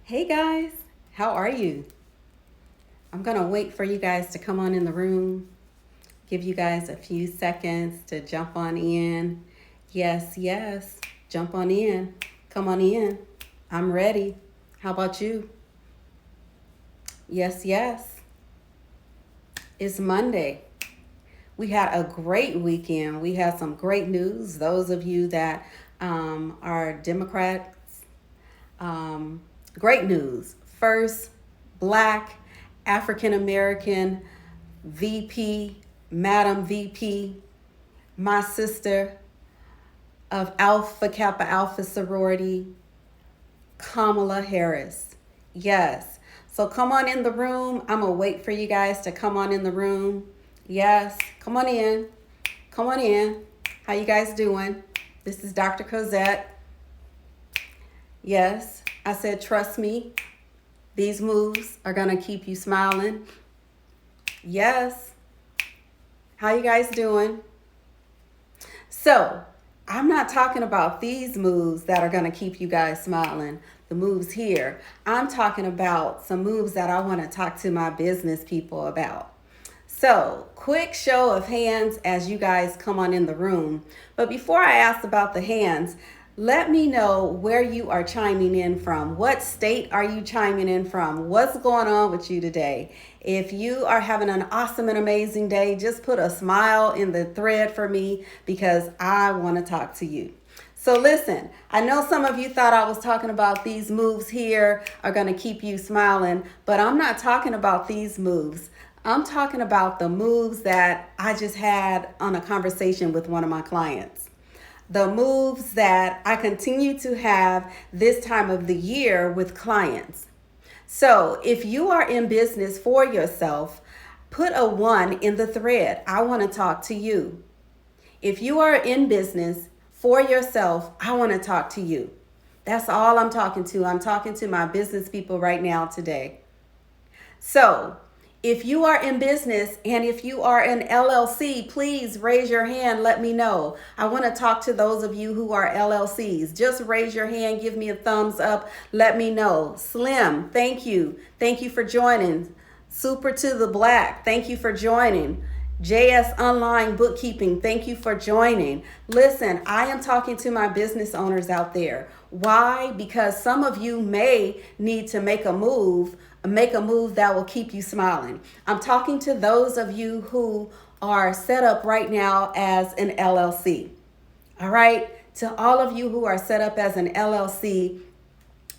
Hey guys, how are you? I'm gonna wait for you guys to come on in the room, give you guys a few seconds to jump on in. Yes, jump on in, come on in. I'm ready. How about you? Yes, it's Monday. We had a great weekend. We had some great news. Those of you that are Democrats, um, great news. First Black African American VP, Madam VP, my sister of Alpha Kappa Alpha sorority, Kamala Harris. Yes. So come on in the room. I'm going to wait for you guys to come on in the room. Yes. Come on in. Come on in. How you guys doing? This is Dr. Cozette. Yes. I said, trust me. These moves are going to keep you smiling. Yes. How you guys doing? So, I'm not talking about these moves that are going to keep you guys smiling, the moves here. I'm talking about some moves that I want to talk to my business people about. So, quick show of hands as you guys come on in the room. But before I ask about the hands, let me know where you are chiming in from. What state are you chiming in from? What's going on with you today? If you are having an awesome and amazing day, just put a smile in the thread for me because I want to talk to you. So listen, I know some of you thought I was talking about these moves here are going to keep you smiling, but I'm not talking about these moves. I'm talking about the moves that I just had on a conversation with one of my clients. The moves that I continue to have this time of the year with clients. So if you are in business for yourself, put a 1 in the thread. I want to talk to you. If you are in business for yourself, I want to talk to you. That's all I'm talking to. I'm talking to my business people right now today. So if you are in business and if you are an LLC, please raise your hand. Let me know. I want to talk to those of you who are LLCs. Just raise your hand. Give me a thumbs up. Let me know. Slim, thank you. Thank you for joining. Super to the Black, thank you for joining. JS Online Bookkeeping, thank you for joining. Listen, I am talking to my business owners out there. Why? Because some of you may need to make a move that will keep you smiling. I'm talking to those of you who are set up right now as an LLC. All right? To all of you who are set up as an LLC,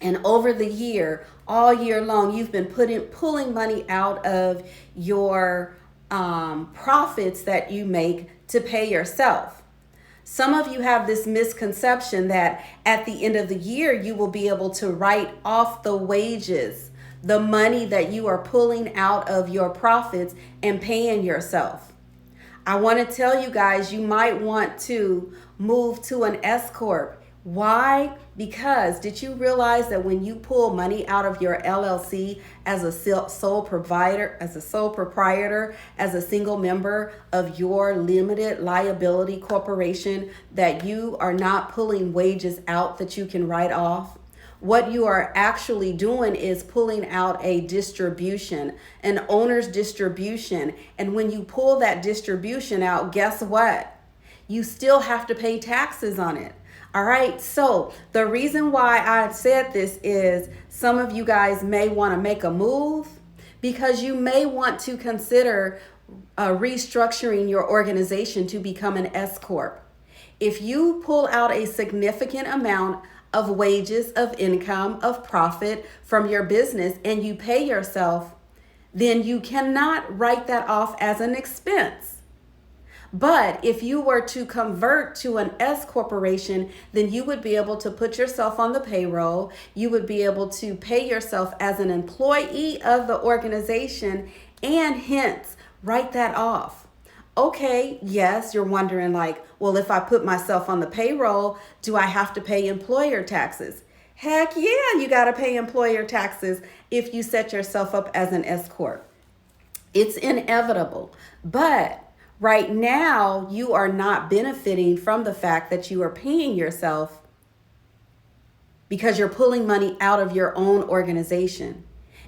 and over the year, all year long, you've been pulling money out of your profits that you make to pay yourself. Some of you have this misconception that at the end of the year, you will be able to write off the wages, the money that you are pulling out of your profits and paying yourself. I want to tell you guys, you might want to move to an S-Corp. Why? Because did you realize that when you pull money out of your LLC as a sole provider, as a sole proprietor, as a single member of your limited liability corporation, that you are not pulling wages out that you can write off? What you are actually doing is pulling out a distribution, an owner's distribution. And when you pull that distribution out, guess what? You still have to pay taxes on it. All right. So the reason why I said this is some of you guys may want to make a move because you may want to consider restructuring your organization to become an S-Corp. If you pull out a significant amount of wages, of income, of profit from your business and you pay yourself, then you cannot write that off as an expense. But if you were to convert to an S corporation, then you would be able to put yourself on the payroll. You would be able to pay yourself as an employee of the organization and hence write that off. Okay, yes, you're wondering like, well, if I put myself on the payroll, do I have to pay employer taxes? Heck yeah, you got to pay employer taxes if you set yourself up as an S Corp. It's inevitable. But right now, you are not benefiting from the fact that you are paying yourself because you're pulling money out of your own organization.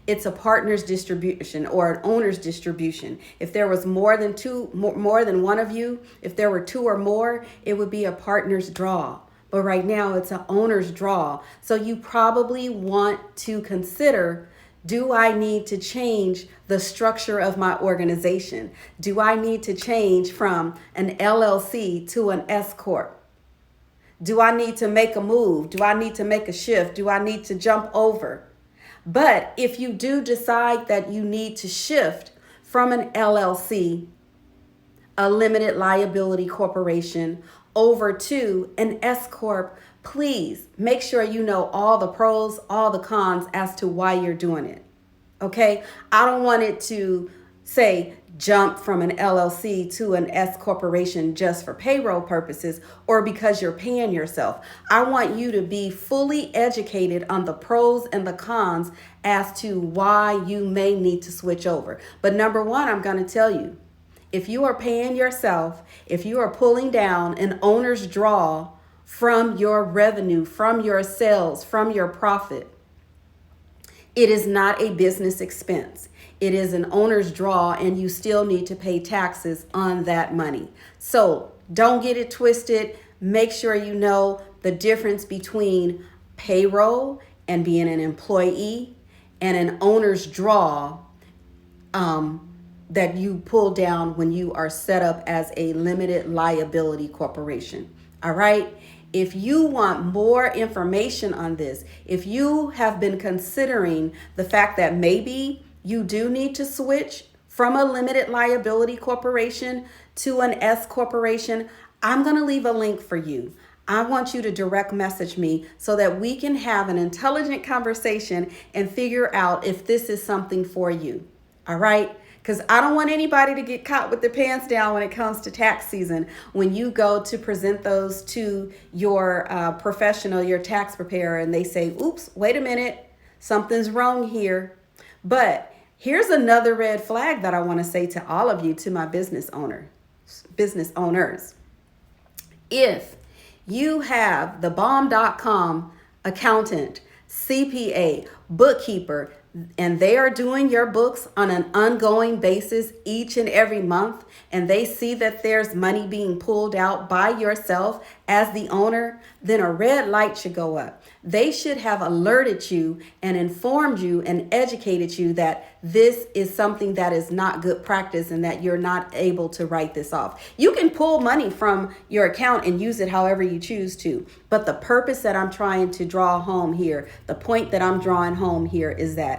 It's a partner's distribution or an owner's distribution. If there was more than one of you, if there were two or more, it would be a partner's draw. But right now it's an owner's draw. So you probably want to consider, do I need to change the structure of my organization? Do I need to change from an LLC to an S-Corp? Do I need to make a move? Do I need to make a shift? Do I need to jump over? But if you do decide that you need to shift from an LLC, a limited liability corporation, over to an S-Corp, please make sure you know all the pros, all the cons as to why you're doing it. Okay? I don't want it to say jump from an LLC to an S corporation just for payroll purposes or because you're paying yourself. I want you to be fully educated on the pros and the cons as to why you may need to switch over. But number one, I'm going to tell you, if you are paying yourself, if you are pulling down an owner's draw from your revenue, from your sales, from your profit, it is not a business expense. It is an owner's draw, and you still need to pay taxes on that money. So don't get it twisted. Make sure you know the difference between payroll and being an employee and an owner's draw that you pull down when you are set up as a limited liability corporation. All right? If you want more information on this, if you have been considering the fact that maybe you do need to switch from a limited liability corporation to an S corporation, I'm going to leave a link for you. I want you to direct message me so that we can have an intelligent conversation and figure out if this is something for you. All right? Because I don't want anybody to get caught with their pants down when it comes to tax season. When you go to present those to your professional, your tax preparer, and they say, oops, wait a minute, something's wrong here. But here's another red flag that I want to say to all of you, to my business owners. If you have the bomb.com accountant, CPA, bookkeeper, and they are doing your books on an ongoing basis each and every month, and they see that there's money being pulled out by yourself as the owner, then a red light should go up. They should have alerted you and informed you and educated you that this is something that is not good practice and that you're not able to write this off. You can pull money from your account and use it however you choose to. But the purpose that I'm trying to draw home here, the point that I'm drawing home here is that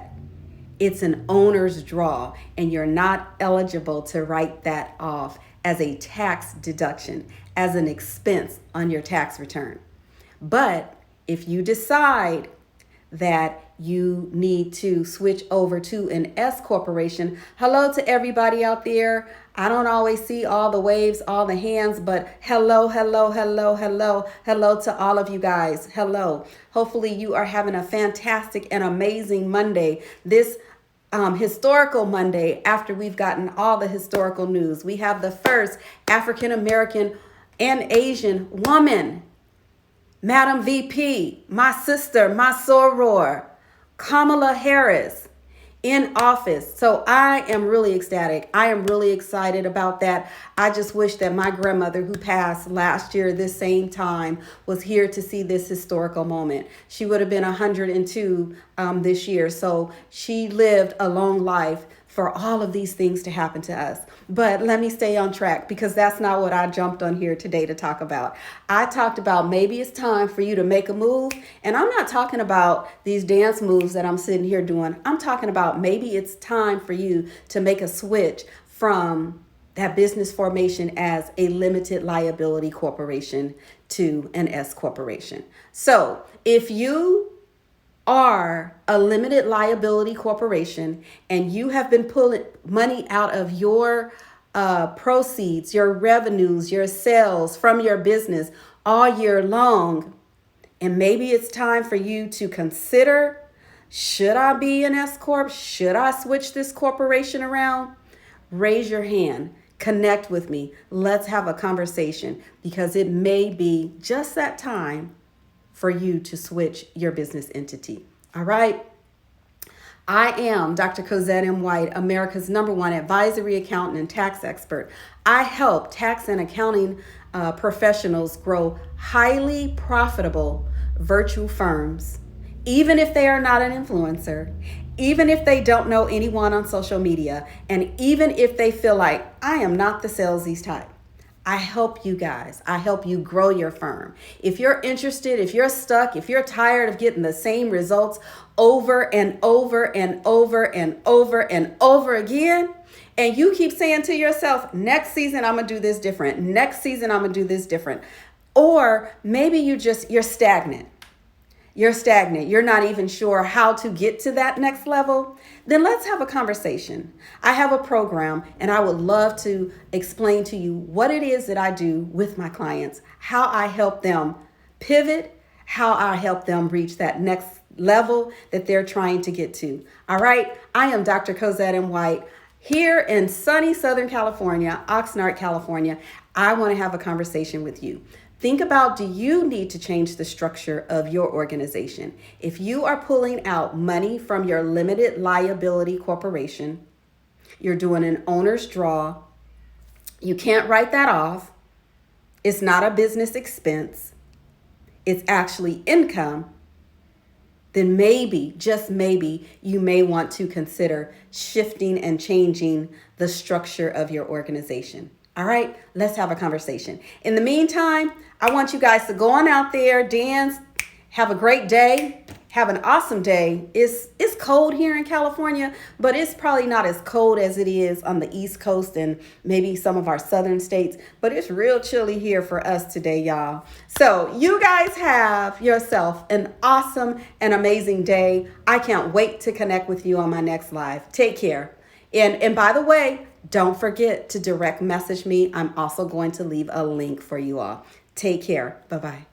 it's an owner's draw and you're not eligible to write that off as a tax deduction, as an expense on your tax return. But if you decide that you need to switch over to an S corporation, hello to everybody out there. I don't always see all the waves, all the hands, but hello to all of you guys. Hello. Hopefully you are having a fantastic and amazing Monday. This historical Monday, after we've gotten all the historical news. We have the first African American and Asian woman, Madam VP, my sister, my soror, Kamala Harris, in office. So I am really ecstatic. I am really excited about that. I just wish that my grandmother, who passed last year this same time, was here to see this historical moment. She would have been 102 this year. So she lived a long life for all of these things to happen to us. But let me stay on track, because that's not what I jumped on here today to talk about. I talked about maybe it's time for you to make a move. And I'm not talking about these dance moves that I'm sitting here doing. I'm talking about maybe it's time for you to make a switch from that business formation as a limited liability corporation to an S corporation. So if you are a limited liability corporation and you have been pulling money out of your proceeds, your revenues, your sales from your business all year long, and maybe it's time for you to consider, should I be an S-Corp? Should I switch this corporation around? Raise your hand. Connect with me. Let's have a conversation, because it may be just that time for you to switch your business entity. All right. I am Dr. Cozette M. White, America's #1 advisory accountant and tax expert. I help tax and accounting professionals grow highly profitable virtual firms, even if they are not an influencer, even if they don't know anyone on social media, and even if they feel like I am not the salesy type. I help you guys. I help you grow your firm. If you're interested, if you're stuck, if you're tired of getting the same results over and over and over and over and over again, and you keep saying to yourself, next season, I'm going to do this different. Next season, I'm going to do this different. Or maybe you're stagnant. You're stagnant. You're not even sure how to get to that next level. Then let's have a conversation. I have a program and I would love to explain to you what it is that I do with my clients, how I help them pivot, how I help them reach that next level that they're trying to get to. All right. I am Dr. Cozette M. White here in sunny Southern California, Oxnard, California. I want to have a conversation with you. Think about, do you need to change the structure of your organization? If you are pulling out money from your limited liability corporation, you're doing an owner's draw, you can't write that off, it's not a business expense, it's actually income, then maybe, just maybe, you may want to consider shifting and changing the structure of your organization. All right, let's have a conversation. In the meantime, I want you guys to go on out there, dance, have a great day, have an awesome day. It's cold here in California, but it's probably not as cold as it is on the East Coast and maybe some of our southern states, but it's real chilly here for us today, y'all. So you guys have yourself an awesome and amazing day. I can't wait to connect with you on my next live. Take care. And by the way, don't forget to direct message me. I'm also going to leave a link for you all. Take care. Bye-bye.